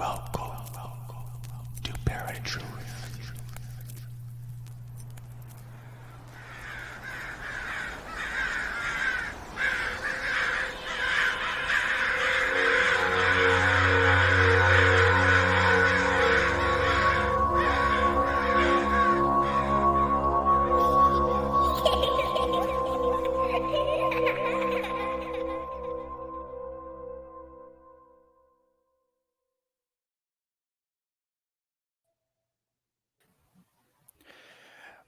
Welcome to Paratruth.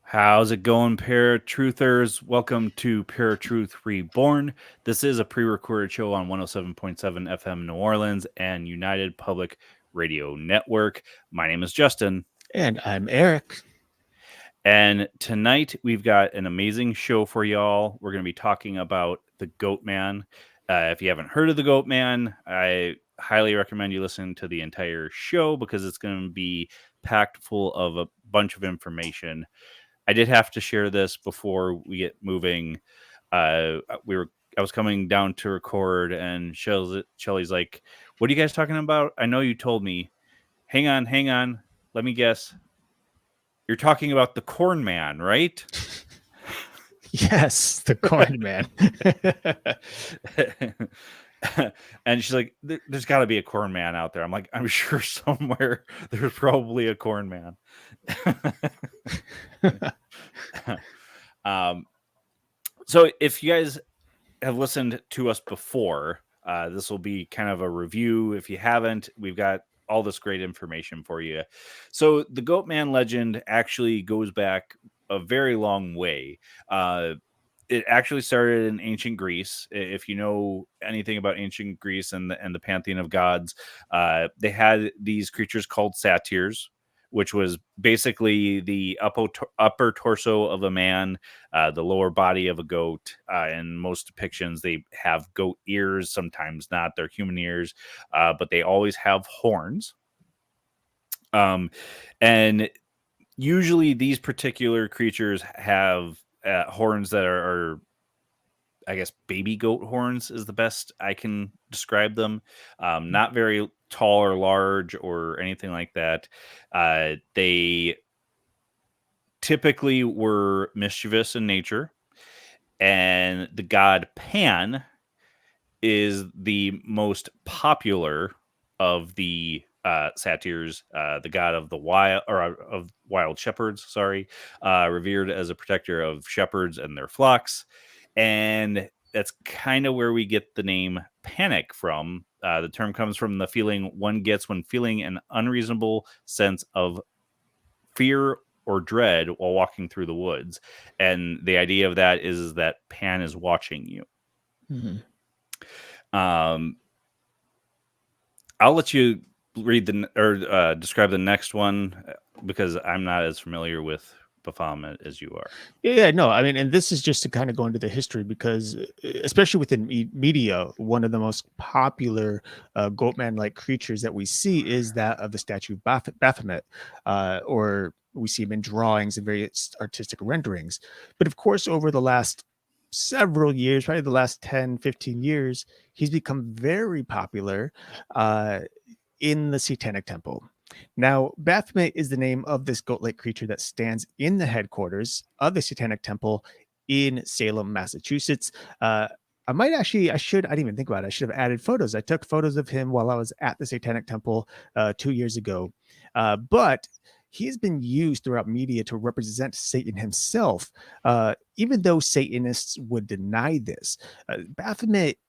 How's it going, ParaTruthers? Welcome to ParaTruth Reborn. This is a pre-recorded show on 107.7 FM New Orleans and United Public Radio Network. My name is Justin. And I'm Eric. And tonight we've got an amazing show for y'all. We're going to be talking about the Goatman. If you haven't heard of the Goatman, I highly recommend you listen to the entire show because it's going to be packed full of a bunch of information. I did have to share this before we get moving. I was coming down to record, and Shelly's like, "What are you guys talking about? I know you told me. Hang on. Let me guess. You're talking about the Corn Man, right?" Yes, the Corn Man. And she's like, "There's got to be a Corn Man out there." I'm like, "I'm sure somewhere there's probably a Corn Man." So if you guys have listened to us before, this will be kind of a review. If you haven't, we've got all this great information for you. So the Goatman legend actually goes back a very long way. It actually started in ancient Greece. If you know anything about ancient Greece and the pantheon of gods, they had these creatures called satyrs, which was basically the upper torso of a man, the lower body of a goat. In most depictions, they have goat ears, sometimes not. They're human ears, but they always have horns. And usually these particular creatures have horns that are, I guess, baby goat horns is the best I can describe them. Not very tall or large or anything like that. They typically were mischievous in nature, and the god Pan is the most popular of the satyrs, the god of the wild shepherds, revered as a protector of shepherds and their flocks. And that's kind of where we get the name panic from. The term comes from the feeling one gets when feeling an unreasonable sense of fear or dread while walking through the woods. And the idea of that is that Pan is watching you. Mm-hmm. I'll let you read describe the next one because I'm not as familiar with Baphomet as you are. Yeah, no, I mean, and this is just to kind of go into the history because, especially within media, one of the most popular Goatman-like creatures that we see is that of the statue of Baphomet, or we see him in drawings and various artistic renderings. But of course, over the last several years, probably the last 10, 15 years, he's become very popular in the Satanic Temple. Now, Baphomet is the name of this goat-like creature that stands in the headquarters of the Satanic Temple in Salem, Massachusetts. I didn't even think about it. I should have added photos. I took photos of him while I was at the Satanic Temple 2 years ago. But he has been used throughout media to represent Satan himself, even though Satanists would deny this. Baphomet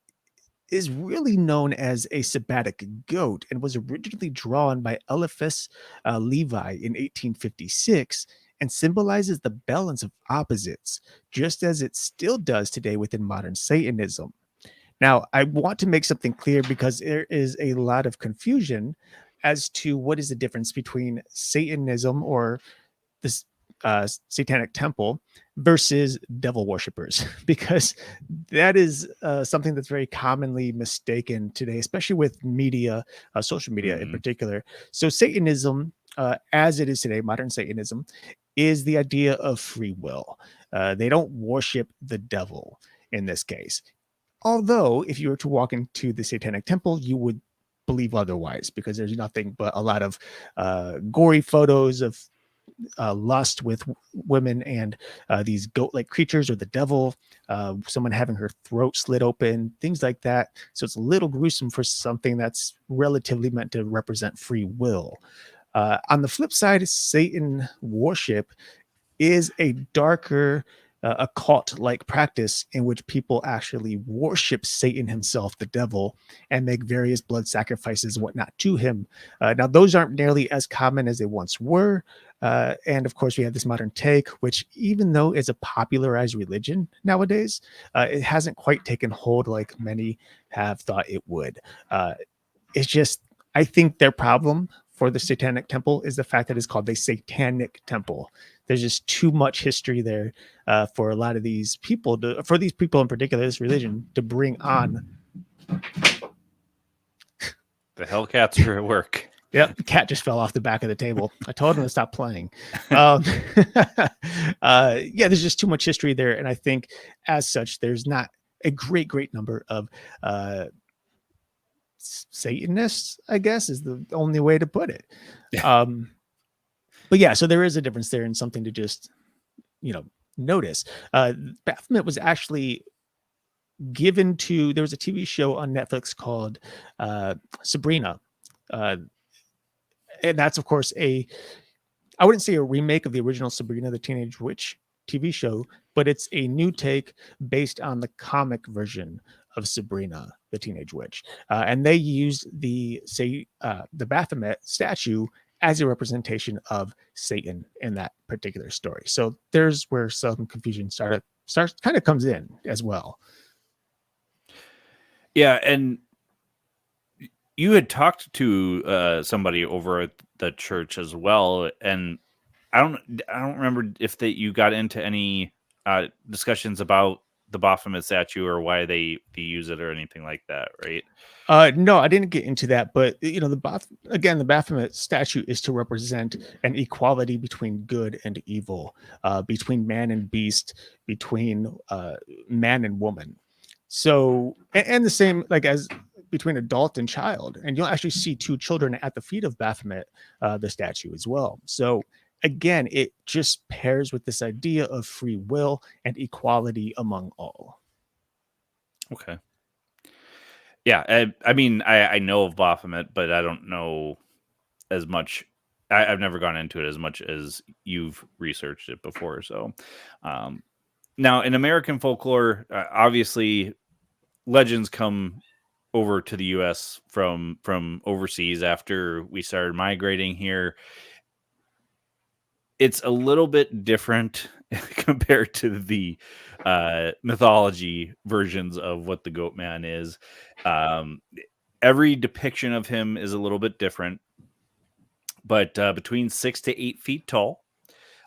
is really known as a sabbatic goat and was originally drawn by Eliphas Levi in 1856 and symbolizes the balance of opposites, just as it still does today within modern Satanism. Now, I want to make something clear because there is a lot of confusion as to what is the difference between Satanism or this Satanic Temple versus devil worshippers, because that is something that's very commonly mistaken today, especially with media, social media in particular. So Satanism, as it is today, modern Satanism, is the idea of free will. They don't worship the devil in this case. Although, if you were to walk into the Satanic Temple, you would believe otherwise, because there's nothing but a lot of gory photos of lust with women and these goat-like creatures or the devil, someone having her throat slit open, things like that. So it's a little gruesome for something that's relatively meant to represent free will. On the flip side, Satan worship is a darker occult-like practice in which people actually worship Satan himself, the devil, and make various blood sacrifices and whatnot to him. Now, those aren't nearly as common as they once were. And of course, we have this modern take, which, even though it's a popularized religion nowadays, it hasn't quite taken hold like many have thought it would. It's just, I think their problem for the Satanic Temple is the fact that it's called the Satanic Temple. There's just too much history there for a lot of these people, for these people in particular, this religion, to bring on. The Hellcats are at work. Yep, the cat just fell off the back of the table. I told him to stop playing. Yeah, there's just too much history there, and I think as such, there's not a great number of Satanists, I guess, is the only way to put it. But yeah, so there is a difference there, and something to just, notice. Baphomet was actually given to, there was a TV show on Netflix called Sabrina. And that's, of course, I wouldn't say a remake of the original Sabrina the Teenage Witch TV show, but it's a new take based on the comic version of Sabrina the Teenage Witch. And they used the Baphomet statue as a representation of Satan in that particular story. So there's where some confusion kind of comes in as well. Yeah, and you had talked to somebody over at the church as well, and I don't remember if you got into any discussions about the Baphomet statue or why they use it or anything like that, right? No, I didn't get into that, but the Baphomet statue is to represent an equality between good and evil, between man and beast, between man and woman. So, and the same like as between adult and child, and you'll actually see two children at the feet of Baphomet, the statue as well. So again, it just pairs with this idea of free will and equality among all. Okay. Yeah, I mean, I know of Baphomet, but I don't know as much. I've never gone into it as much as you've researched it before. So, now in American folklore, obviously, legends come over to the U.S. from overseas after we started migrating here. It's a little bit different compared to the mythology versions of what the Goatman is. Every depiction of him is a little bit different, but between 6 to 8 feet tall,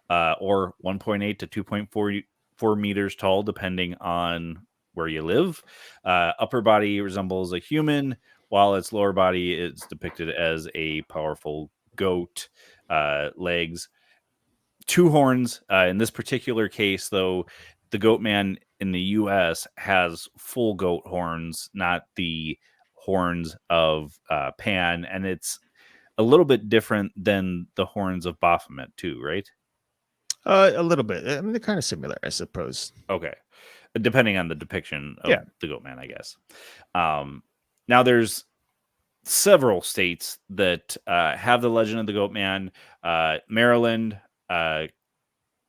or 1.8 to 2.44 meters tall, depending on where you live. Upper body resembles a human, while its lower body is depicted as a powerful goat. Legs, 2 horns. In this particular case, though, the Goatman in the U.S. has full goat horns, not the horns of Pan, and it's a little bit different than the horns of Baphomet too, right? A little bit. I mean, they're kind of similar, I suppose. Okay, depending on the depiction of Yeah. the Goatman, I guess. Now there's several states that have the legend of the Goatman. Maryland,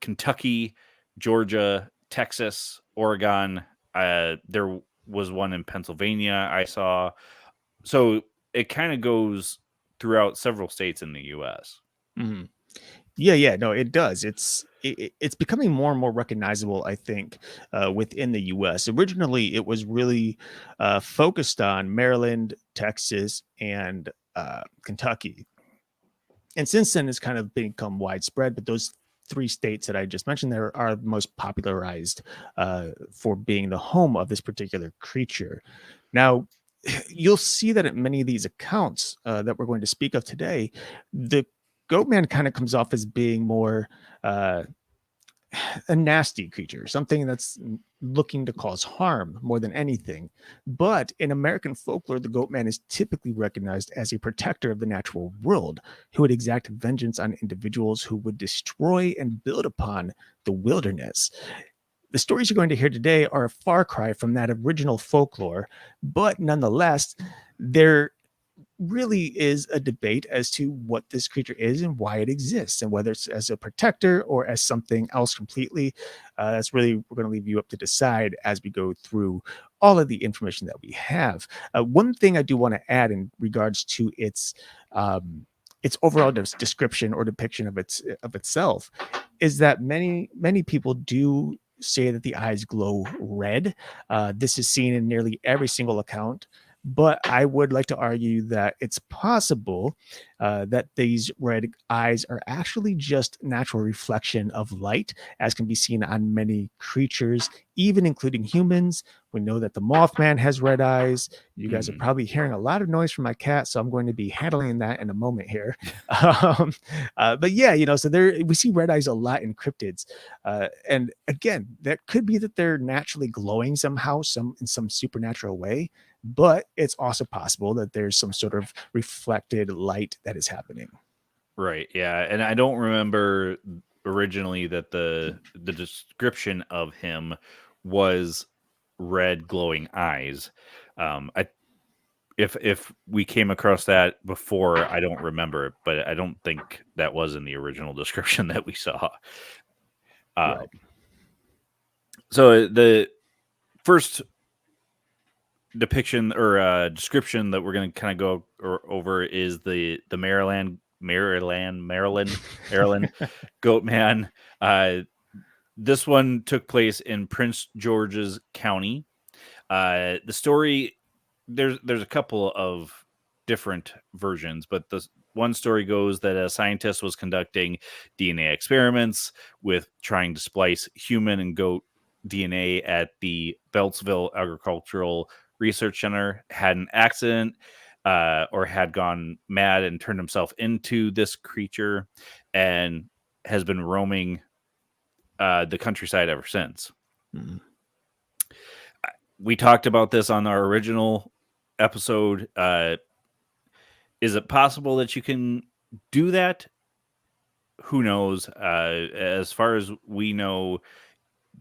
Kentucky, Georgia, Texas, Oregon. There was one in Pennsylvania I saw. So it kind of goes throughout several states in the U.S. Mm-hmm. Yeah, no, it does. It's becoming more and more recognizable, I think, within the U.S. Originally, it was really focused on Maryland, Texas, and Kentucky, and since then, it's kind of become widespread. But those 3 states that I just mentioned there are most popularized for being the home of this particular creature. Now, you'll see that at many of these accounts that we're going to speak of today, the Goatman kind of comes off as being more a nasty creature, something that's looking to cause harm more than anything. But in American folklore, the Goatman is typically recognized as a protector of the natural world who would exact vengeance on individuals who would destroy and build upon the wilderness. The stories you're going to hear today are a far cry from that original folklore, but nonetheless, they're really is a debate as to what this creature is and why it exists, and whether it's as a protector or as something else completely. That's really, we're going to leave you up to decide as we go through all of the information that we have. One thing I do want to add in regards to its overall description or depiction of itself is that many people do say that the eyes glow red. This is seen in nearly every single account, but I would like to argue that it's possible that these red eyes are actually just natural reflection of light, as can be seen on many creatures, even including humans. We know that the Mothman has red eyes. You guys are probably hearing a lot of noise from my cat, so I'm going to be handling that in a moment here. But yeah, so there we see red eyes a lot in cryptids, and again, that could be that they're naturally glowing somehow, in some supernatural way. But it's also possible that there's some sort of reflected light that is happening. Right. Yeah. And I don't remember originally that the description of him was red glowing eyes. I if we came across that before, I don't remember it, but I don't think that was in the original description that we saw. Right. So the first depiction or description that we're going to kind of go over is the Maryland Goatman. This one took place in Prince George's County. The story, there's a couple of different versions, but the one story goes that a scientist was conducting DNA experiments with trying to splice human and goat DNA at the Beltsville Agricultural Research Center, had an accident or had gone mad and turned himself into this creature, and has been roaming the countryside ever since. Mm-hmm. We talked about this on our original episode. Is it possible that you can do that? Who knows? As far as we know,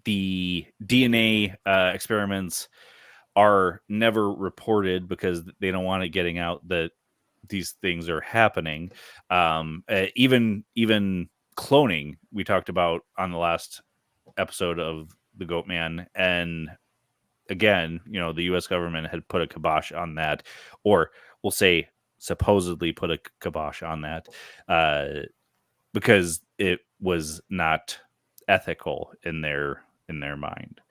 the DNA experiments are never reported because they don't want it getting out that these things are happening. Even cloning, we talked about on the last episode of the Goatman, and again, the U.S. government had put a kibosh on that, or we'll say supposedly put a kibosh on that, because it was not ethical in their mind.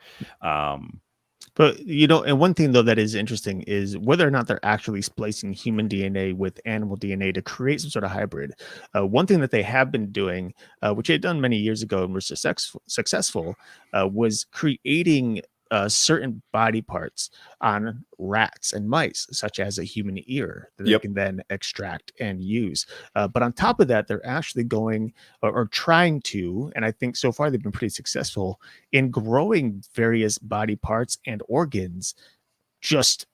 But and one thing though that is interesting is whether or not they're actually splicing human DNA with animal DNA to create some sort of hybrid. One thing that they have been doing, which they had done many years ago and were successful, was creating certain body parts on rats and mice, such as a human ear that they can then extract and use. But on top of that, they're actually going or trying to, and I think so far they've been pretty successful in growing various body parts and organs just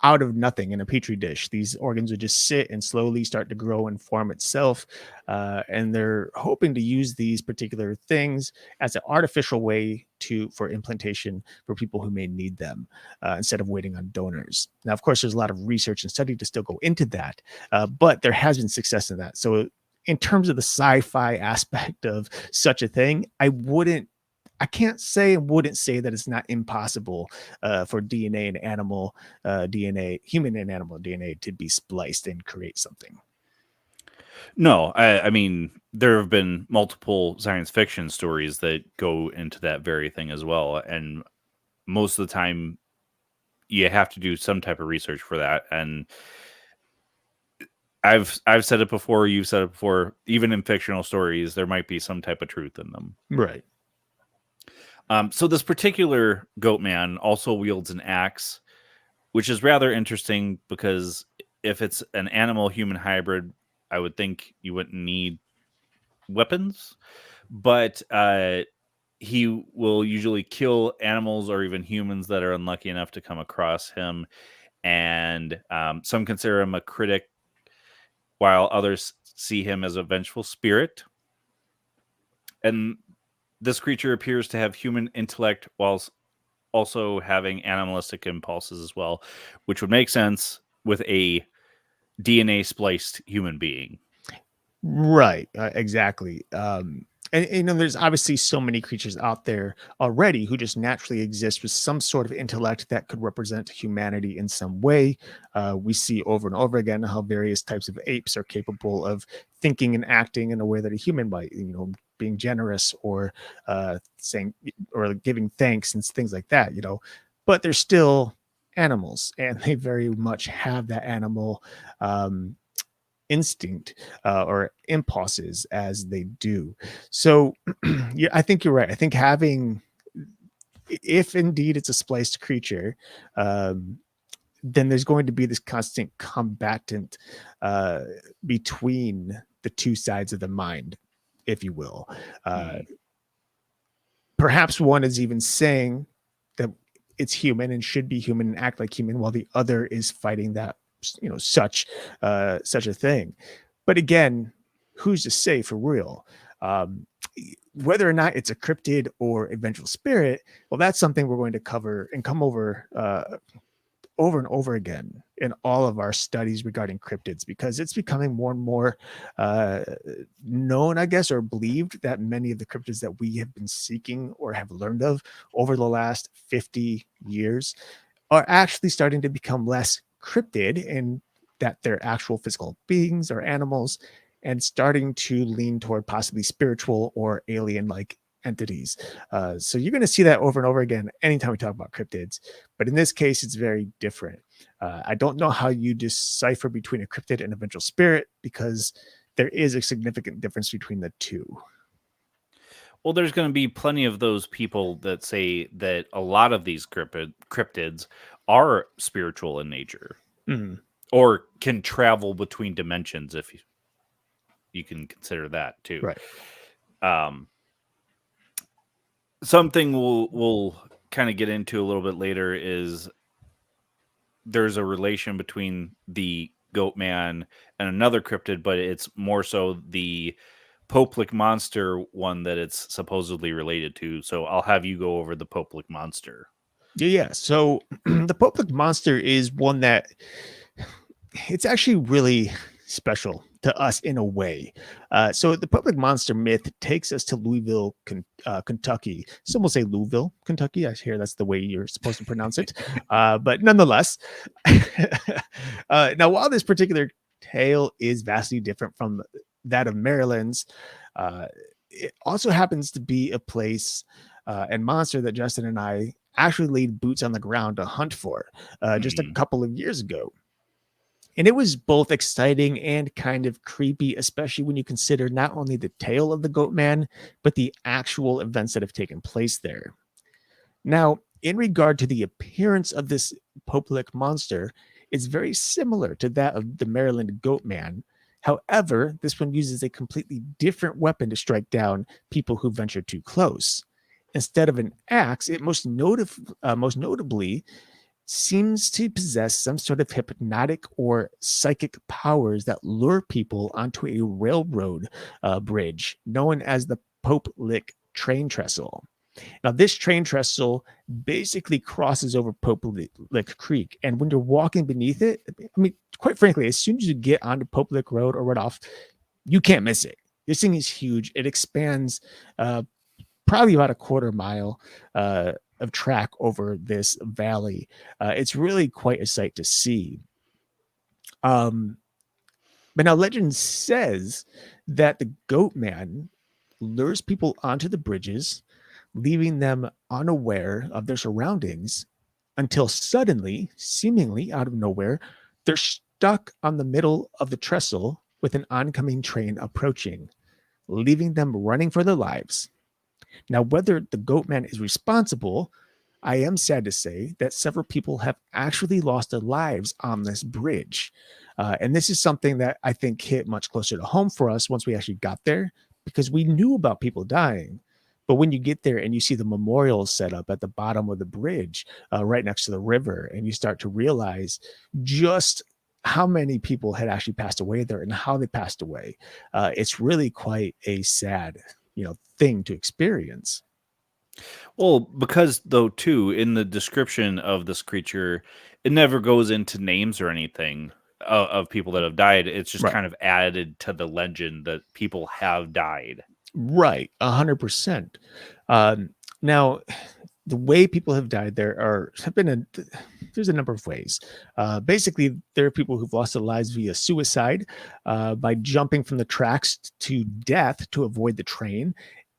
out of nothing in a petri dish. These organs would just sit and slowly start to grow and form itself. And they're hoping to use these particular things as an artificial way for implantation for people who may need them, instead of waiting on donors. Now, of course, there's a lot of research and study to still go into that, but there has been success in that. So in terms of the sci-fi aspect of such a thing, I wouldn't say that it's not impossible for DNA and animal DNA, human and animal DNA, to be spliced and create something. No, I mean, there have been multiple science fiction stories that go into that very thing as well. And most of the time, you have to do some type of research for that. And I've said it before, you've said it before, even in fictional stories, there might be some type of truth in them. Right. So this particular Goatman also wields an axe, which is rather interesting because if it's an animal-human hybrid, I would think you wouldn't need weapons. But he will usually kill animals or even humans that are unlucky enough to come across him. And some consider him a critic, while others see him as a vengeful spirit. And this creature appears to have human intellect whilst also having animalistic impulses as well, which would make sense with a DNA spliced human being. Right, exactly. And you know, there's obviously so many creatures out there already who just naturally exist with some sort of intellect that could represent humanity in some way. We see over and over again how various types of apes are capable of thinking and acting in a way that a human might, you know, being generous or saying or giving thanks and things like that, you know. But they're still animals, and they very much have that animal instinct or impulses as they do. So, yeah, I think you're right. I think having, if indeed it's a spliced creature, um, then there's going to be this constant combatant uh, between the two sides of the mind, if you will. Uh, Perhaps one is even saying that it's human and should be human and act like human, while the other is fighting that, you know, such a thing. But again, who's to say for real? Um, Whether or not it's a cryptid or a vengeful spirit, well, that's something we're going to cover and come over and over again in all of our studies regarding cryptids, because it's becoming more and more uh, known, I guess, or believed that many of the cryptids that we have been seeking or have learned of over the last 50 years are actually starting to become less cryptid, and that they're actual physical beings or animals, and starting to lean toward possibly spiritual or alien like entities. So you're going to see that over and over again anytime we talk about cryptids. But in this case, it's very different. I don't know how you decipher between a cryptid and a vengeful spirit, because there is a significant difference between the two. Well, there's going to be plenty of those people that say that a lot of these cryptids are spiritual in nature Mhm. or can travel between dimensions, if you can consider that too. Right. Um, Something we'll kind of get into a little bit later is there's a relation between the Goatman and another cryptid, but it's more so the Poplic monster one that it's supposedly related to. So I'll have you go over the Poplic monster. Yeah. So the Poplic monster is one that it's actually really special to us in a way. So the Poplic monster myth takes us to Louisville, Kentucky. Some will say Louisville, Kentucky. I hear that's the way you're supposed to pronounce it. But nonetheless, now while this particular tale is vastly different from that of Maryland's, uh, it also happens to be a place and monster that Justin and I actually laid boots on the ground to hunt for just a couple of years ago. And it was both exciting and kind of creepy, especially when you consider not only the tale of the Goatman, but the actual events that have taken place there. Now, in regard to the appearance of this Poplic monster, it's very similar to that of the Maryland Goatman. However, this one uses a completely different weapon to strike down people who venture too close. Instead of an axe, it most notably seems to possess some sort of hypnotic or psychic powers that lure people onto a railroad bridge known as the Pope Lick train trestle. Now, this train trestle basically crosses over Pope Lick Creek. And when you're walking beneath it, I mean, quite frankly, as soon as you get onto Pope Lick Road or right off, you can't miss it. This thing is huge. It expands probably about a quarter mile of track over this valley. It's really quite a sight to see. Um, but now legend says that the Goatman lures people onto the bridges, leaving them unaware of their surroundings until suddenly, seemingly out of nowhere, they're stuck on the middle of the trestle with an oncoming train approaching, leaving them running for their lives. Now, whether the Goatman is responsible, I am sad to say that several people have actually lost their lives on this bridge. And this is something that I think hit much closer to home for us once we actually got there, because we knew about people dying. But when you get there and you see the memorials set up at the bottom of the bridge, right next to the river, and you start to realize just how many people had actually passed away there and how they passed away, it's really quite a sad, thing to experience. Well, because though too, in the description of this creature, it never goes into names or anything of people that have died. It's just Right. kind of added to the legend that people have died. Right, 100%. Now, the way people have died there have been there's a number of ways. Basically, there are people who've lost their lives via suicide, by jumping from the tracks to death to avoid the train.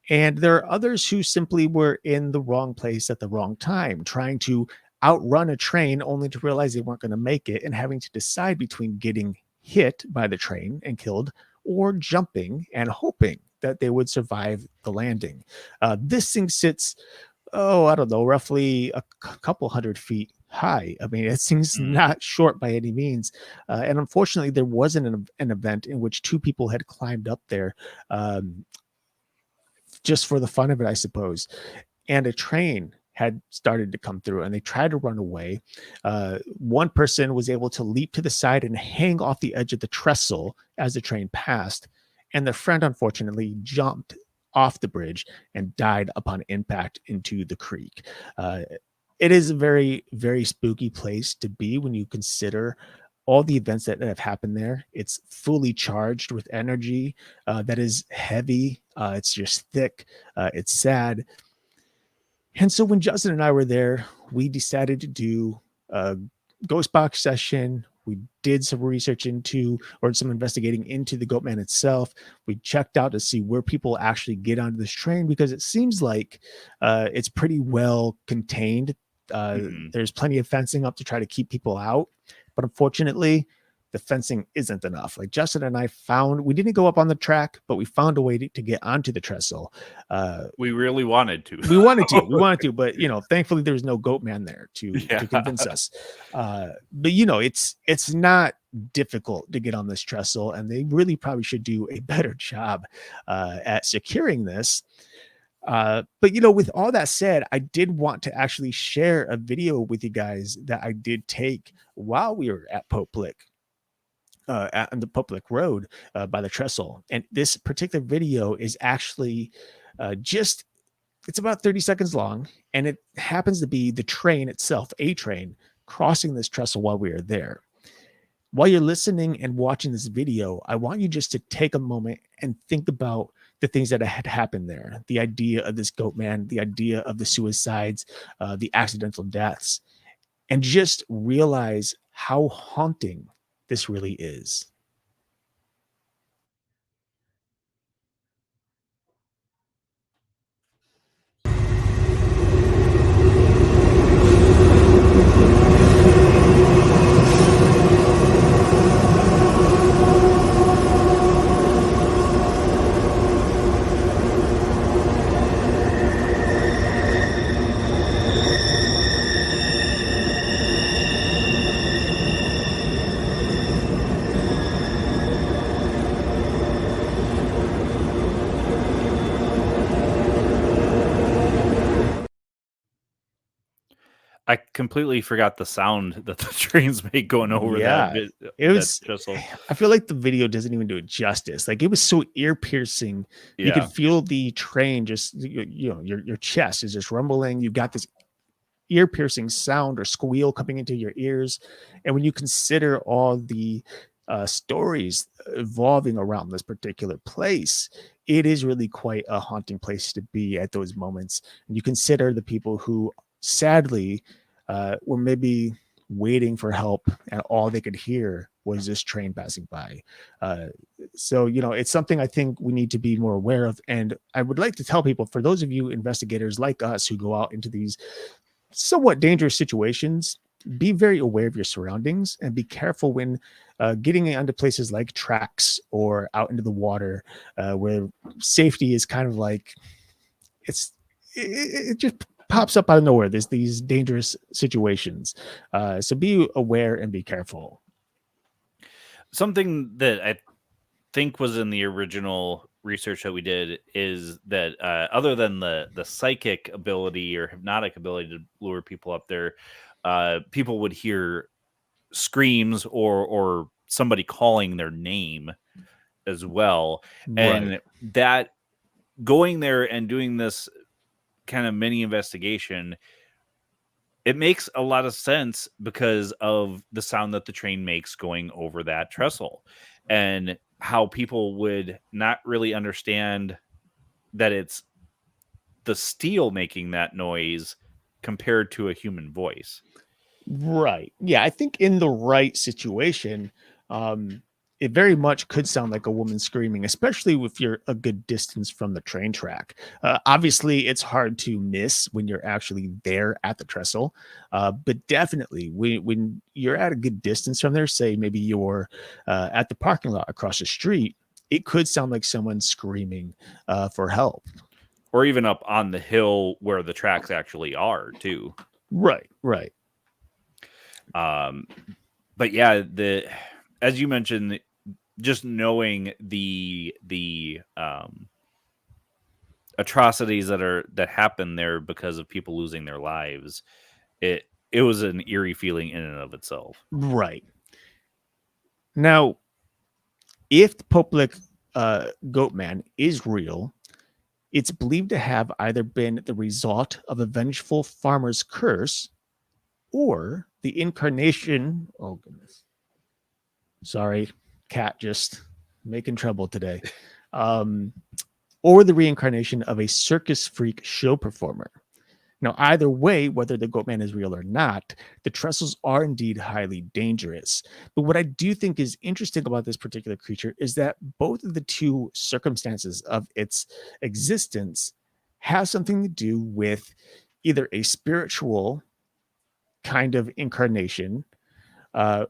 And there are others who simply were in the wrong place at the wrong time, trying to outrun a train only to realize they weren't going to make it and having to decide between getting hit by the train and killed or jumping and hoping that they would survive the landing. This thing sits, I don't know, roughly a couple 100 feet high. I mean, it thing's Mm. not short by any means. And unfortunately, there wasn't an event in which two people had climbed up there, um, just for the fun of it, I suppose. And a train had started to come through and they tried to run away. One person was able to leap to the side and hang off the edge of the trestle as the train passed. And their friend, unfortunately, jumped off the bridge and died upon impact into the creek. Uh, it is a very, very spooky place to be when you consider all the events that have happened there. It's fully charged with energy that is heavy. It's just thick. It's sad. And so when Justin and I were there, we decided to do a ghost box session. We did some research into, or some investigating into the Goatman itself. We checked out to see where people actually get onto this train because it seems like it's pretty well contained. Mhm. There's plenty of fencing up to try to keep people out. But unfortunately, the fencing isn't enough. Like Justin and I found, we didn't go up on the track, but we found a way to get onto the trestle. We really wanted to. We wanted to, but thankfully there's no Goatman there to Yeah. convince us. But it's not difficult to get on this trestle, and they really probably should do a better job at securing this. But with all that said, I did want to actually share a video with you guys that I did take while we were at Poplick, on the public road, by the trestle. And this particular video is actually just it's about 30 seconds long, and it happens to be the train itself, a train, crossing this trestle while we are there. While you're listening and watching this video, I want you just to take a moment and think about the things that had happened there. The idea of this Goatman, the idea of the suicides, the accidental deaths, and just realize how haunting this really is. I completely forgot the sound that the trains make going over that Yeah, bit it that was. trestle. I feel like the video doesn't even do it justice. Like it was so ear piercing. You could Yeah. feel the train just, your chest is just rumbling. You got this ear piercing sound or squeal coming into your ears. And when you consider all the stories evolving around this particular place, it is really quite a haunting place to be at those moments. And you consider the people who sadly were maybe waiting for help and all they could hear was this train passing by. Uh, so it's something I think we need to be more aware of. And I would like to tell people, for those of you investigators like us who go out into these somewhat dangerous situations, be very aware of your surroundings and be careful when getting onto places like tracks or out into the water, where safety is kind of like it just pops up out of nowhere. There's these dangerous situations, so be aware and be careful. Something that I think was in the original research that we did is that other than the psychic ability or hypnotic ability to lure people up there, people would hear screams or somebody calling their name as well. Right. And that going there and doing this kind of mini investigation, it makes a lot of sense because of the sound that the train makes going over that trestle and how people would not really understand that it's the steel making that noise compared to a human voice. Right. Yeah, I think in the right situation, um, it very much could sound like a woman screaming, especially if you're a good distance from the train track. Obviously, it's hard to miss when you're actually there at the trestle, but definitely when you're at a good distance from there, say maybe you're at the parking lot across the street, it could sound like someone screaming for help. Or even up on the hill where the tracks actually are too. Right. Right. But yeah, as you mentioned, just knowing the atrocities that happen there because of people losing their lives, it was an eerie feeling in and of itself. Right. Now, if the Poplik Goatman is real, it's believed to have either been the result of a vengeful farmer's curse or the incarnation. Oh, goodness. Sorry, cat just making trouble today. Um, or the reincarnation of a circus freak show performer. Now, either way, whether the Goatman is real or not, the trestles are indeed highly dangerous. But what I do think is interesting about this particular creature is that both of the two circumstances of its existence have something to do with either a spiritual kind of incarnation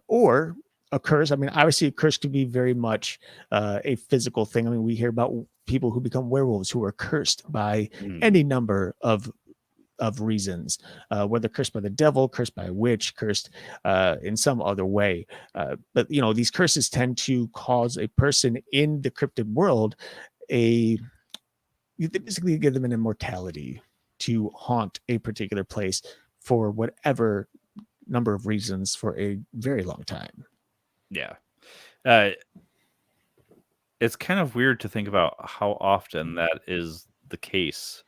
or a curse. I mean, obviously, a curse could be very much a physical thing. I mean, we hear about people who become werewolves who are cursed by any number of reasons, whether cursed by the devil, cursed by a witch, cursed in some other way. But these curses tend to cause a person in the cryptid world they basically give them an immortality to haunt a particular place for whatever number of reasons for a very long time. Yeah. It's kind of weird to think about how often that is the case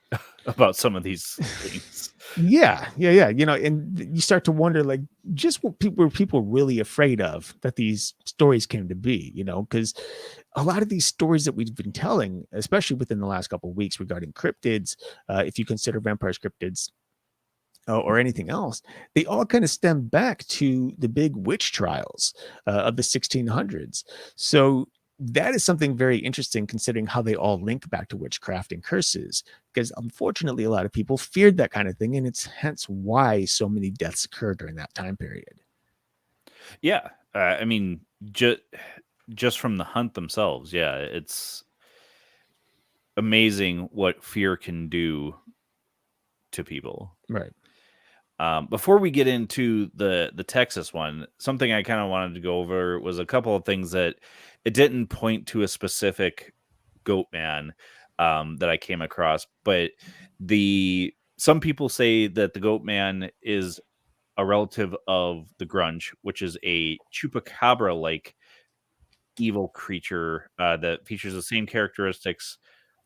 about some of these things. Yeah. And you start to wonder, like, just what people were really afraid of that these stories came to be, because a lot of these stories that we've been telling, especially within the last couple of weeks regarding cryptids, if you consider vampire cryptids or anything else, they all kind of stem back to the big witch trials of the 1600s. So that is something very interesting considering how they all link back to witchcraft and curses, because unfortunately a lot of people feared that kind of thing, and it's hence why so many deaths occurred during that time period. Yeah. I mean, just from the hunt themselves, yeah, it's amazing what fear can do to people. Right. Before we get into the Texas one, something I kind of wanted to go over was a couple of things that it didn't point to a specific Goatman that I came across, but some people say that the Goatman is a relative of the Grunch, which is a chupacabra-like evil creature that features the same characteristics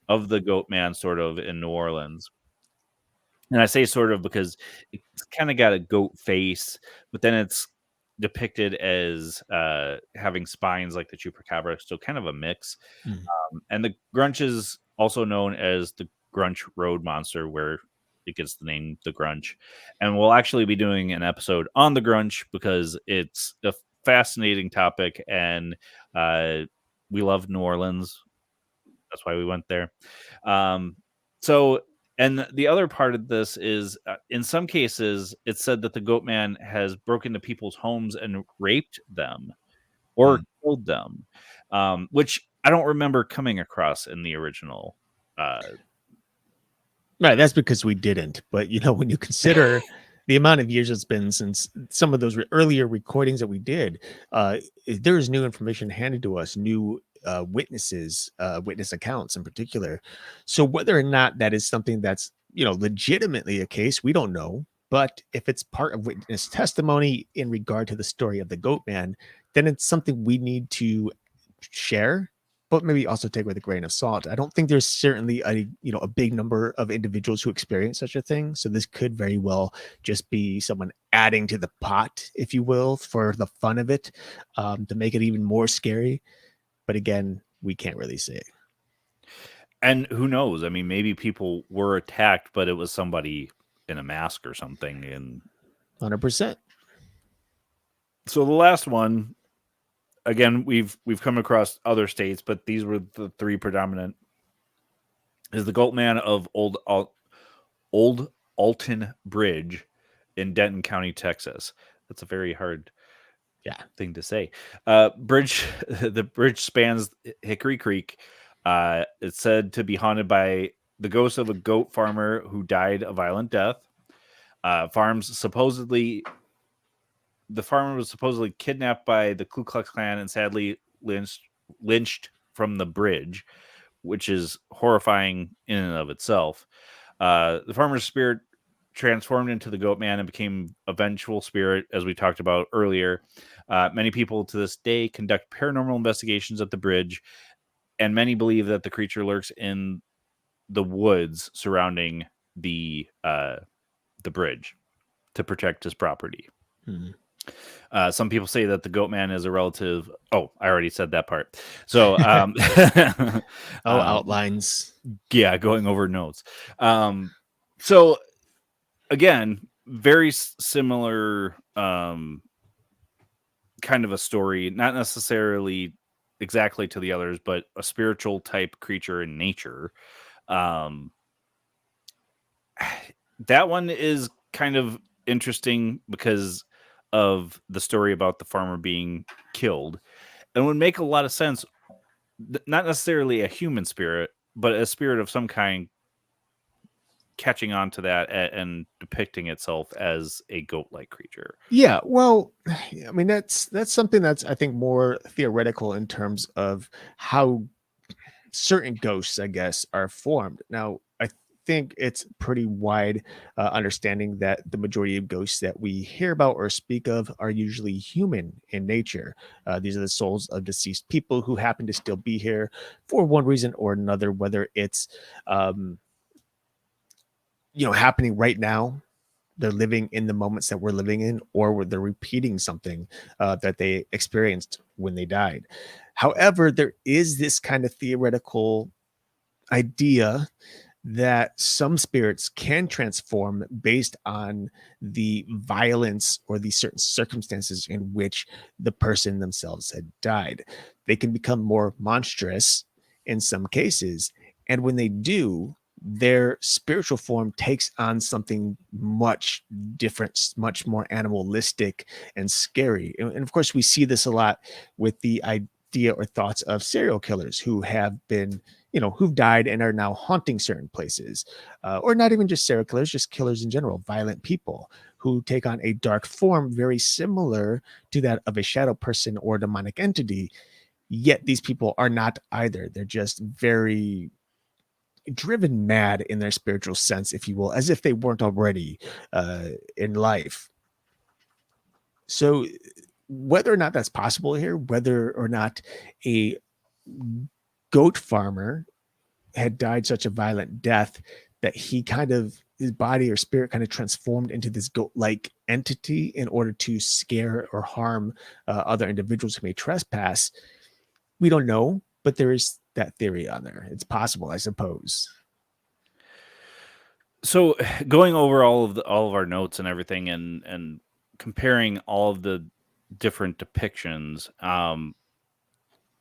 of the Goatman, sort of in New Orleans. And I say sort of because it's kind of got a goat face, but then it's depicted as having spines like the chupacabra, so kind of a mix. Mm. And the Grunch is also known as the Grunch Road Monster, where it gets the name the Grunch. And we'll actually be doing an episode on the Grunch because it's a fascinating topic, and we love New Orleans. That's why we went there. So, and the other part of this is, in some cases, it's said that the Goatman has broken into people's homes and raped them or killed them, which I don't remember coming across in the original. Right. That's because we didn't. But, when you consider the amount of years it's been since some of those earlier recordings that we did, there is new information handed to us, new witnesses, witness accounts in particular. So whether or not that is something that's, legitimately a case, we don't know. But if it's part of witness testimony in regard to the story of the Goatman, then it's something we need to share, but maybe also take with a grain of salt. I don't think there's certainly a big number of individuals who experience such a thing. So this could very well just be someone adding to the pot, if you will, for the fun of it, to make it even more scary. But again, we can't really say. And who knows? I mean, maybe people were attacked, but it was somebody in a mask or something. And 100%. so the last one, again, we've come across other states, but these were the three predominant. Is the Goatman of Old Alton Bridge in Denton County, Texas. That's a very hard thing to say. The bridge spans Hickory Creek. It's said to be haunted by the ghost of a goat farmer who died a violent death. The farmer was supposedly kidnapped by the Ku Klux Klan and sadly lynched from the bridge, which is horrifying in and of itself. The farmer's spirit transformed into the Goatman and became a vengeful spirit, as we talked about earlier. Many people to this day conduct paranormal investigations at the bridge, and many believe that the creature lurks in the woods surrounding the bridge to protect his property. Some people say that the Goatman is a relative. Oh, I already said that part. So, outlines. Yeah, going over notes. So, again, very similar kind of a story, not necessarily exactly to the others, but a spiritual type creature in nature. That one is kind of interesting because of the story about the farmer being killed, and would make a lot of sense. Not necessarily a human spirit, but a spirit of some kind catching on to that and depicting itself as a goat-like creature. Yeah, well, I mean that's something that's, I think, more theoretical in terms of how certain ghosts, I guess, are formed. Now, I think it's pretty wide understanding that the majority of ghosts that we hear about or speak of are usually human in nature. These are the souls of deceased people who happen to still be here for one reason or another, whether it's happening right now, they're living in the moments that we're living in, or they're repeating something that they experienced when they died. However, there is this kind of theoretical idea that some spirits can transform based on the violence or the certain circumstances in which the person themselves had died. They can become more monstrous in some cases. And when they do, their spiritual form takes on something much different, much more animalistic and scary. And of course, we see this a lot with the idea or thoughts of serial killers who have been, who've died and are now haunting certain places, or not even just serial killers, just killers in general, violent people who take on a dark form very similar to that of a shadow person or demonic entity. Yet these people are not either. They're just very driven mad in their spiritual sense, if you will, as if they weren't already in life. So whether or not that's possible here, whether or not a goat farmer had died such a violent death that he his body or spirit kind of transformed into this goat-like entity in order to scare or harm other individuals who may trespass, we don't know, but there is that theory on there. It's possible, I suppose. So, going over all of our notes and everything, and comparing all of the different depictions,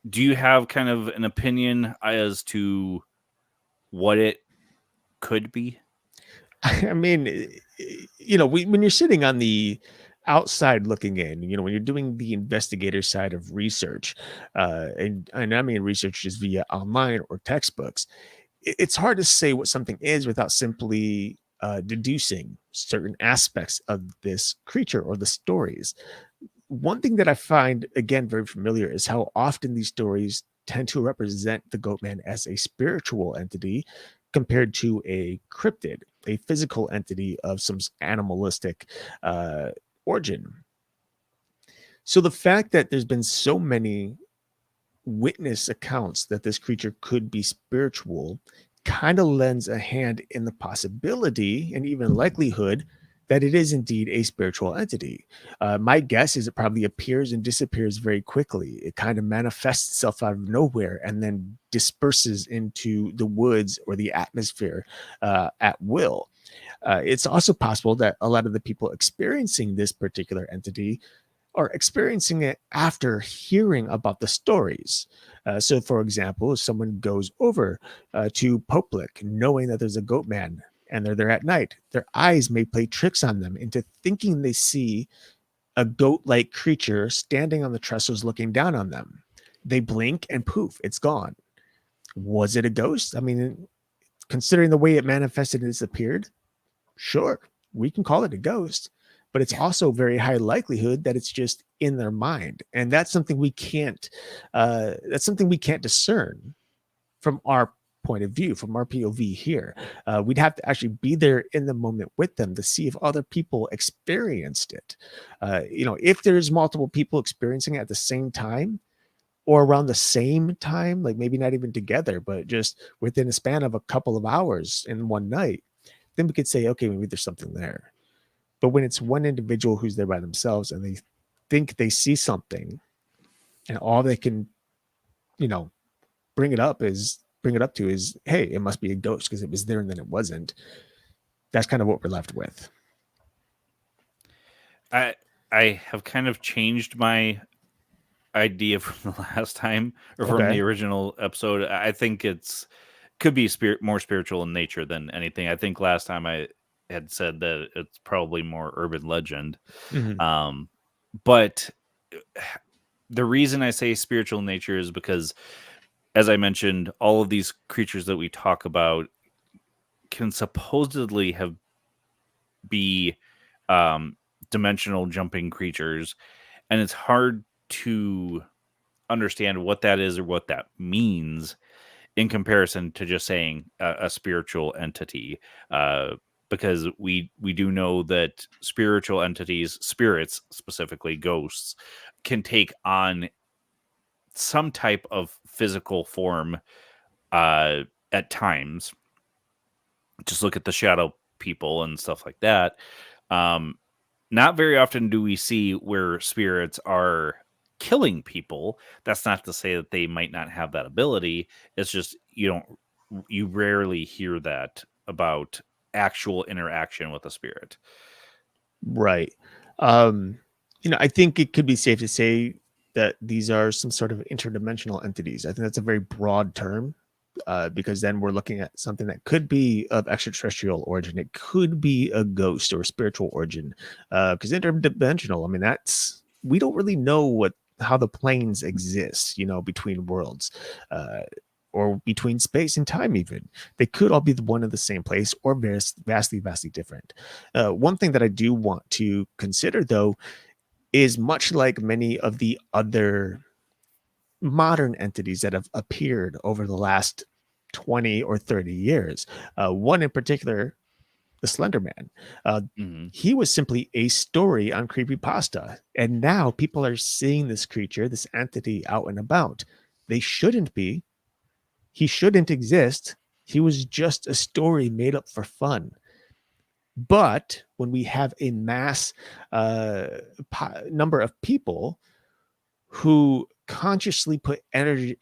do you have kind of an opinion as to what it could be? I mean, when you're sitting on the outside looking in, when you're doing the investigator side of research, and I mean research just via online or textbooks, it's hard to say what something is without simply deducing certain aspects of this creature or the stories. One thing that I find, again, very familiar is how often these stories tend to represent the Goatman as a spiritual entity compared to a cryptid, a physical entity of some animalistic origin. So the fact that there's been so many witness accounts that this creature could be spiritual kind of lends a hand in the possibility and even likelihood that it is indeed a spiritual entity. My guess is it probably appears and disappears very quickly. It kind of manifests itself out of nowhere and then disperses into the woods or the atmosphere at will. It's also possible that a lot of the people experiencing this particular entity are experiencing it after hearing about the stories. So, for example, if someone goes over to Poplik knowing that there's a Goatman and they're there at night, their eyes may play tricks on them into thinking they see a goat-like creature standing on the trestles looking down on them. They blink and poof, it's gone. Was it a ghost? I mean, considering the way it manifested and disappeared, sure, we can call it a ghost, but it's also very high likelihood that it's just in their mind, and that's something we can't discern from our point of view, from our POV here. We'd have to actually be there in the moment with them to see if other people experienced it. If there's multiple people experiencing it at the same time or around the same time, like maybe not even together, but just within a span of a couple of hours in one night, then we could say, okay, maybe there's something there. But when it's one individual who's there by themselves and they think they see something and all they can, bring it up to is, hey, it must be a ghost because it was there and then it wasn't. That's kind of what we're left with. I have kind of changed my idea from the last time or from the original episode. I think could be more spiritual in nature than anything. I think last time I had said that it's probably more urban legend. Mm-hmm. But the reason I say spiritual in nature is because, as I mentioned, all of these creatures that we talk about can supposedly be dimensional jumping creatures, and it's hard to understand what that is or what that means in comparison to just saying a spiritual entity, because we do know that spiritual entities, spirits, specifically ghosts, can take on some type of physical form at times. Just look at the shadow people and stuff like that. Not very often do we see where spirits are killing people. That's not to say that they might not have that ability. It's just you rarely hear that about actual interaction with a spirit. Right. I think it could be safe to say that these are some sort of interdimensional entities. I think that's a very broad term. Because then we're looking at something that could be of extraterrestrial origin. It could be a ghost or a spiritual origin. Because interdimensional, I mean, we don't really know how the planes exist, between worlds, or between space and time. Even they could all be one of the same place or vastly, vastly different. One thing that I do want to consider, though, is much like many of the other modern entities that have appeared over the last 20 or 30 years. One in particular, the Slender Man. He was simply a story on creepypasta. And now people are seeing this creature, this entity out and about. They shouldn't be. He shouldn't exist. He was just a story made up for fun. But when we have a mass number of people who consciously put energy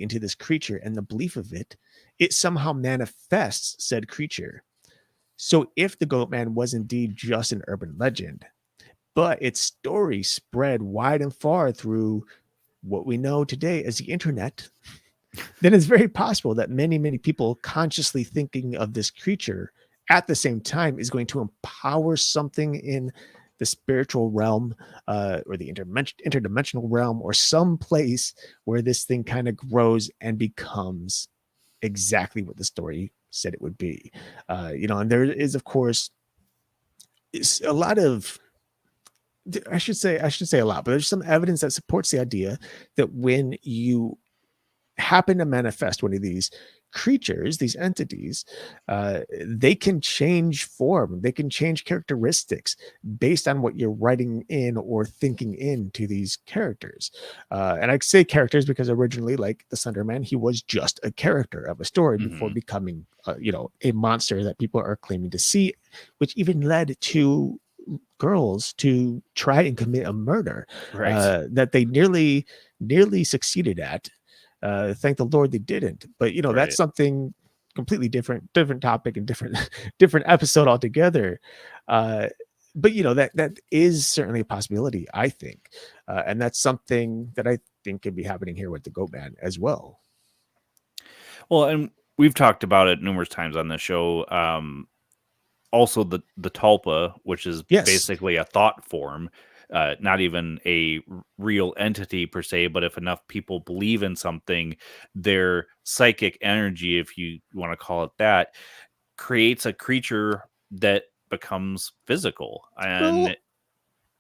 into this creature and the belief of it, it somehow manifests said creature. So if the Goatman was indeed just an urban legend, but its story spread wide and far through what we know today as the internet, then it's very possible that many, many people consciously thinking of this creature at the same time is going to empower something in the spiritual realm, or the interdimensional realm, or some place where this thing kind of grows and becomes exactly what the story said it would be. And there is, of course, a lot of, I should say a lot, but there's some evidence that supports the idea that when you happen to manifest one of these creatures, these entities, they can change form, they can change characteristics based on what you're writing in or thinking into these characters. And I say characters because originally, like the Slenderman, he was just a character of a story before Mhm. becoming, a monster that people are claiming to see, which even led to girls to try and commit a murder Right. that they nearly succeeded at. Thank the Lord they didn't. But that's Right. something completely different topic and different different episode altogether. Uh, but that is certainly a possibility, I think, and that's something that I think could be happening here with the Goatman as well. Well, and we've talked about it numerous times on the show. Also, the Tulpa, which is Yes. basically a thought form, not even a real entity per se, but if enough people believe in something, their psychic energy, if you want to call it that, creates a creature that becomes physical. And Well,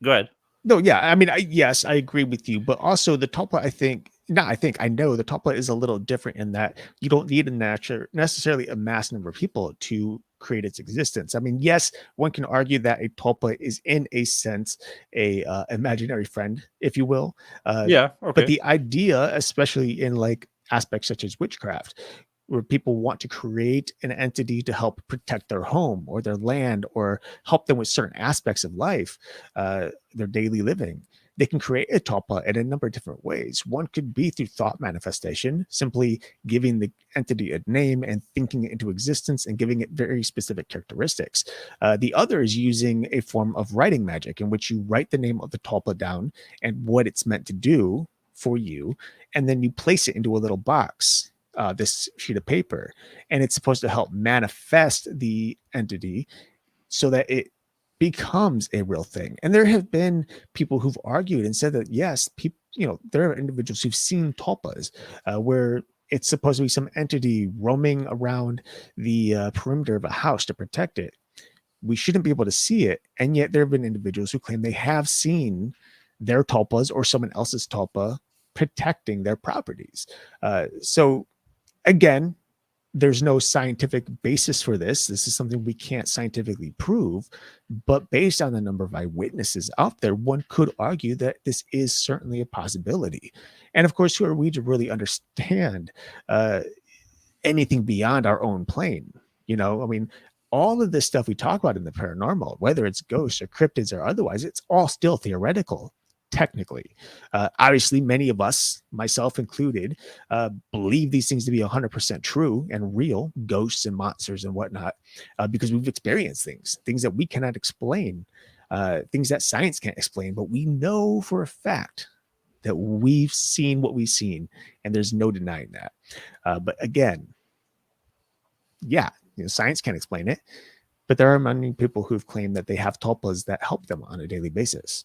go ahead. no, yeah. I mean, yes, I agree with you, but also the Tulpa, I know the Tulpa is a little different in that you don't need necessarily a mass number of people to create its existence. I mean, yes, one can argue that a Tulpa is in a sense a imaginary friend, if you will. Uh, Yeah. but Okay. the idea, especially in like aspects such as witchcraft, where people want to create an entity to help protect their home or their land or help them with certain aspects of life, their daily living. They can create a tulpa in a number of different ways. One could be through thought manifestation, simply giving the entity a name and thinking it into existence and giving it very specific characteristics. The other is using a form of writing magic in which you write the name of the tulpa down and what it's meant to do for you, and then you place it into a little box, this sheet of paper, and it's supposed to help manifest the entity so that it becomes a real thing. And there have been people who've argued and said that yes, people, there are individuals who've seen tulpas where it's supposed to be some entity roaming around the perimeter of a house to protect it. We shouldn't be able to see it, and yet there have been individuals who claim they have seen their tulpas or someone else's tulpa protecting their properties. So again, there's no scientific basis for this. This is something we can't scientifically prove, but based on the number of eyewitnesses out there, one could argue that this is certainly a possibility. And of course, who are we to really understand uh, anything beyond our own plane? I mean, all of this stuff we talk about in the paranormal, whether it's ghosts or cryptids or otherwise, it's all still theoretical. Technically, obviously, many of us, myself included, believe these things to be 100% true and real, ghosts and monsters and whatnot, because we've experienced things that we cannot explain, things that science can't explain, but we know for a fact that we've seen what we've seen, and there's no denying that. But again, yeah, science can't explain it, but there are many people who've claimed that they have tulpas that help them on a daily basis.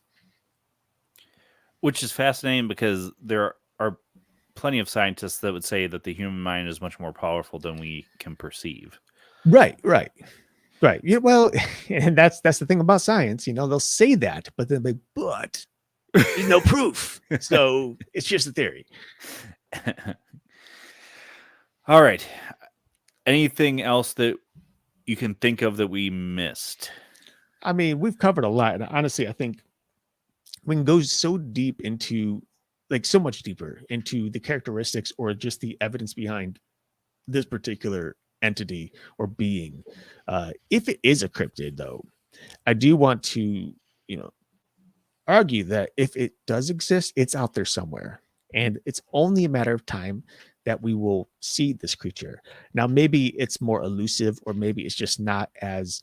Which is fascinating because there are plenty of scientists that would say that the human mind is much more powerful than we can perceive. Right. Yeah, well, and that's the thing about science. They'll say that, but then but there's no proof, so it's just a theory. All right. Anything else that you can think of that we missed? I mean, we've covered a lot, and honestly, I think we can go so deep into, like, so much deeper into the characteristics or just the evidence behind this particular entity or being. If it is a cryptid, though, I do want to, argue that if it does exist, it's out there somewhere. And it's only a matter of time that we will see this creature. Now, maybe it's more elusive, or maybe it's just not as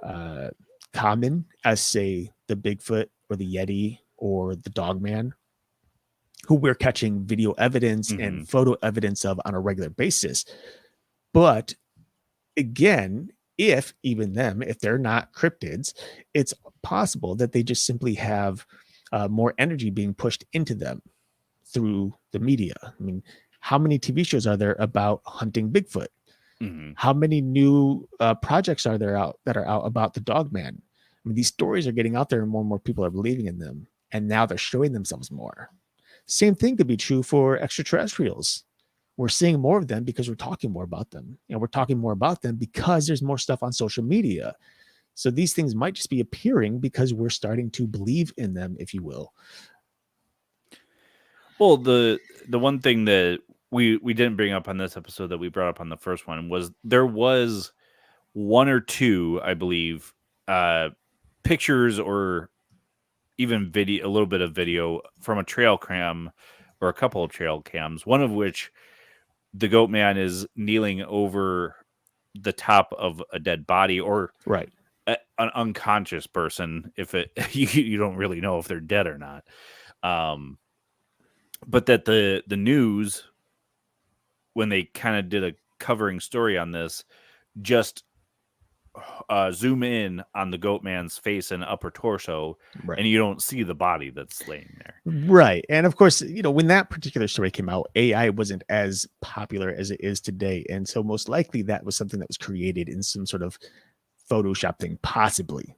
uh, common as, say, the Bigfoot or the Yeti or the Dogman, who we're catching video evidence and photo evidence of on a regular basis. But again, if even them, if they're not cryptids, it's possible that they just simply have more energy being pushed into them through the media. I mean, how many TV shows are there about hunting Bigfoot? Mm-hmm. How many new projects are there out that are out about the Dogman? I mean, these stories are getting out there, and more people are believing in them, and now they're showing themselves more. Same thing could be true for extraterrestrials. We're seeing more of them because we're talking more about them. And we're talking more about them because there's more stuff on social media. So these things might just be appearing because we're starting to believe in them, if you will. Well, the one thing that we didn't bring up on this episode that we brought up on the first one was there was one or two, I believe, pictures or even video, a little bit of video from a trail cam or a couple of trail cams, one of which the Goatman is kneeling over the top of a dead body or Right. an unconscious person. If it you don't really know if they're dead or not, but that the news, when they kind of did a covering story on this, just zoom in on the Goatman's face and upper torso, Right. and you don't see the body that's laying there. Right. And of course, when that particular story came out, AI wasn't as popular as it is today. And so most likely that was something that was created in some sort of Photoshop thing, possibly.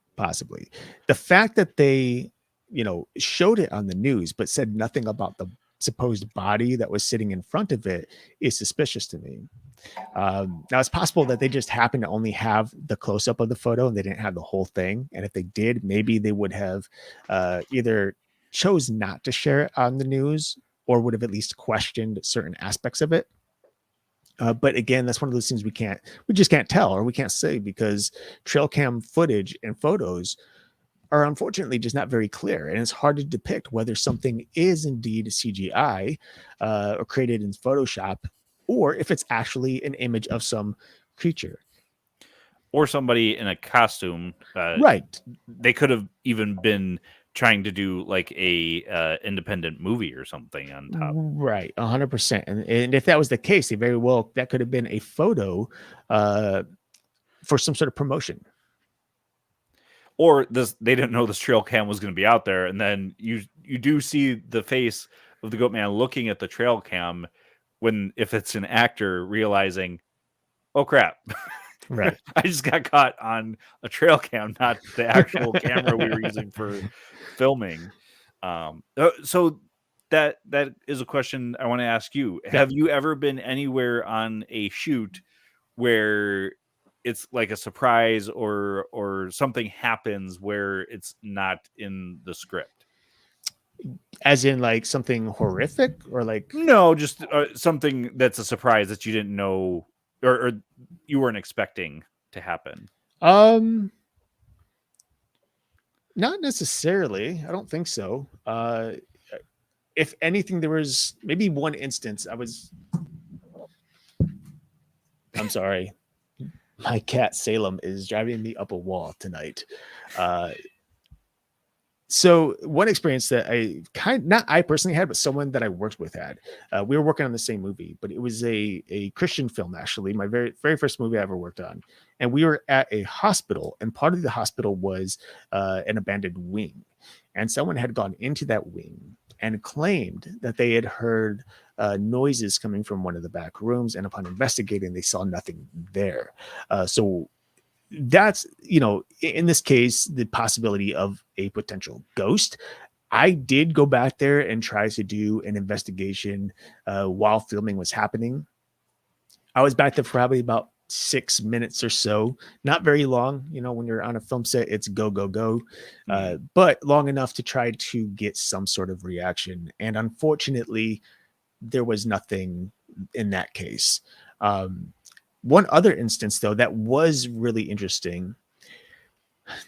The fact that they, showed it on the news, but said nothing about the supposed body that was sitting in front of it is suspicious to me. Now it's possible that they just happened to only have the close up of the photo and they didn't have the whole thing. And if they did, maybe they would have either chose not to share it on the news or would have at least questioned certain aspects of it. But again, that's one of those things we just can't tell or we can't say because trail cam footage and photos are unfortunately just not very clear. And it's hard to depict whether something is indeed CGI or created in Photoshop or if it's actually an image of some creature. Or somebody in a costume. Right. They could have even been trying to do like a independent movie or something on top. Right. 100%. And if that was the case, that could have been a photo for some sort of promotion. Or they didn't know this trail cam was going to be out there, and then you do see the face of the Goatman looking at the trail cam if it's an actor realizing, oh crap, right, I just got caught on a trail cam, not the actual camera we were using for filming. So that is a question I want to ask you. Yeah. Have you ever been anywhere on a shoot where it's like a surprise or something happens where it's not in the script? As in like something horrific or like? No, just something that's a surprise that you didn't know or you weren't expecting to happen. Not necessarily. I don't think so. If anything, there was maybe one instance I'm sorry. My cat Salem is driving me up a wall tonight. So one experience that not I personally had, but someone that I worked with had. We were working on the same movie, but it was a Christian film actually, my very very first movie I ever worked on. And we were at a hospital, and part of the hospital was an abandoned wing, and someone had gone into that wing and claimed that they had heard noises coming from one of the back rooms, and upon investigating, they saw nothing there. So that's, in this case, the possibility of a potential ghost. I did go back there and try to do an investigation while filming was happening. I was back there for probably about 6 minutes or so, not very long. When you're on a film set, it's go, go, go, but long enough to try to get some sort of reaction. And unfortunately, there was nothing in that case. One other instance, though, that was really interesting.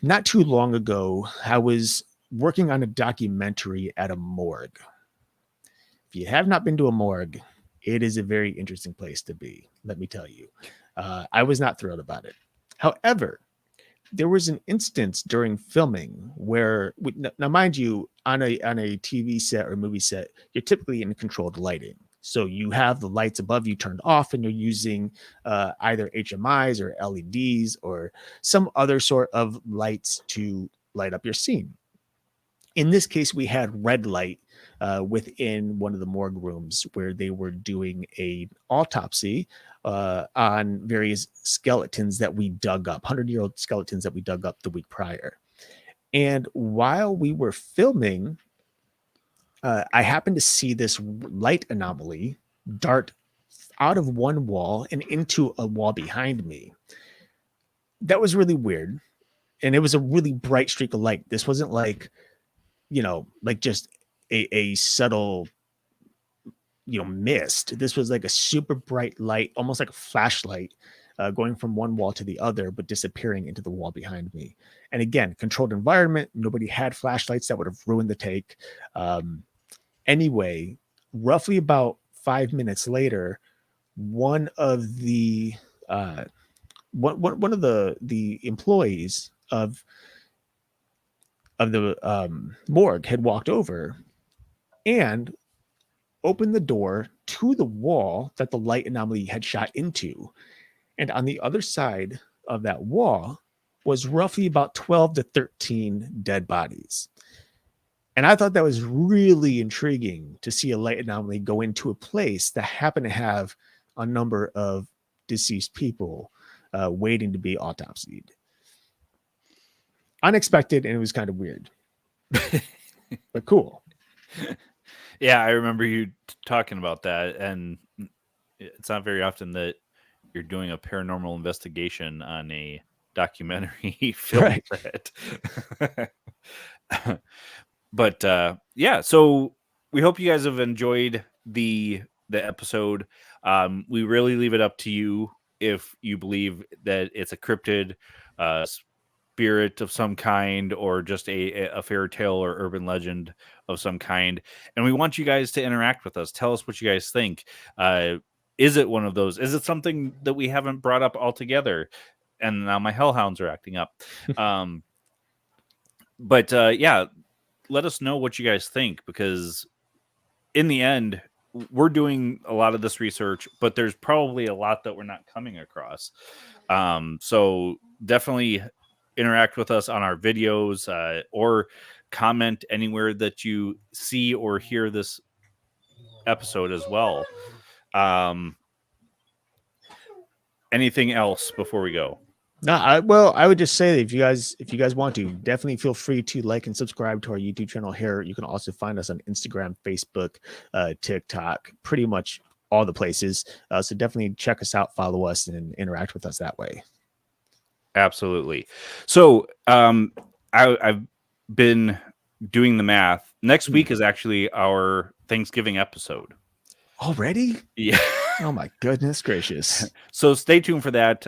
Not too long ago, I was working on a documentary at a morgue. If you have not been to a morgue, it is a very interesting place to be, let me tell you. I was not thrilled about it. However, there was an instance during filming where, now mind you, on a TV set or movie set, you're typically in controlled lighting. So you have the lights above you turned off and you're using either HMIs or LEDs or some other sort of lights to light up your scene. In this case, we had red light within one of the morgue rooms where they were doing an autopsy on various skeletons that we dug up, 100-year-old skeletons that we dug up the week prior. And while we were filming, I happened to see this light anomaly dart out of one wall and into a wall behind me. That was really weird. And it was a really bright streak of light. This wasn't like, like just a subtle, mist. This was like a super bright light, almost like a flashlight, going from one wall to the other, but disappearing into the wall behind me. And again, controlled environment. Nobody had flashlights. That would have ruined the take. Anyway, roughly about 5 minutes later, one of the one of the employees of the morgue had walked over and opened the door to the wall that the light anomaly had shot into. And on the other side of that wall was roughly about 12 to 13 dead bodies. And I thought that was really intriguing to see a light anomaly go into a place that happened to have a number of deceased people waiting to be autopsied. Unexpected, and it was kind of weird, but cool. Yeah, I remember you talking about that, and it's not very often that you're doing a paranormal investigation on a documentary film Right. set. But yeah, so we hope you guys have enjoyed the episode. We really leave it up to you if you believe that it's a cryptid, spirit of some kind, or just a fairy tale or urban legend of some kind. And we want you guys to interact with us. Tell us what you guys think. Is it one of those? Is it something that we haven't brought up altogether? And now my hellhounds are acting up. But yeah, let us know what you guys think, because in the end, we're doing a lot of this research, but there's probably a lot that we're not coming across. So definitely interact with us on our videos, or comment anywhere that you see or hear this episode as well. Anything else before we go? No, I would just say that if you guys want to, definitely feel free to like and subscribe to our YouTube channel here. You can also find us on Instagram, Facebook, TikTok, pretty much all the places. So definitely check us out, follow us, and interact with us that way. Absolutely. So I've been doing the math. Next week is actually our Thanksgiving episode. Already? Yeah. Oh my goodness gracious. So stay tuned for that.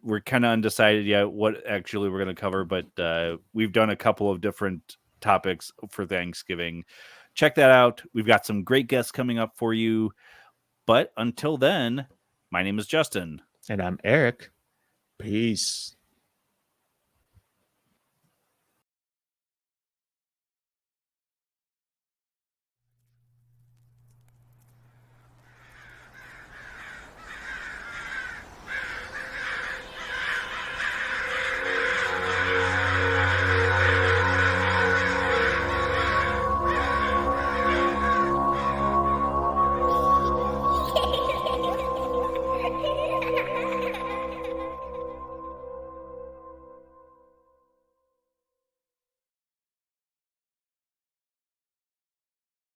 We're kind of undecided yet what actually we're going to cover, but we've done a couple of different topics for Thanksgiving. Check that out. We've got some great guests coming up for you. But until then, my name is Justin. And I'm Eric. Peace.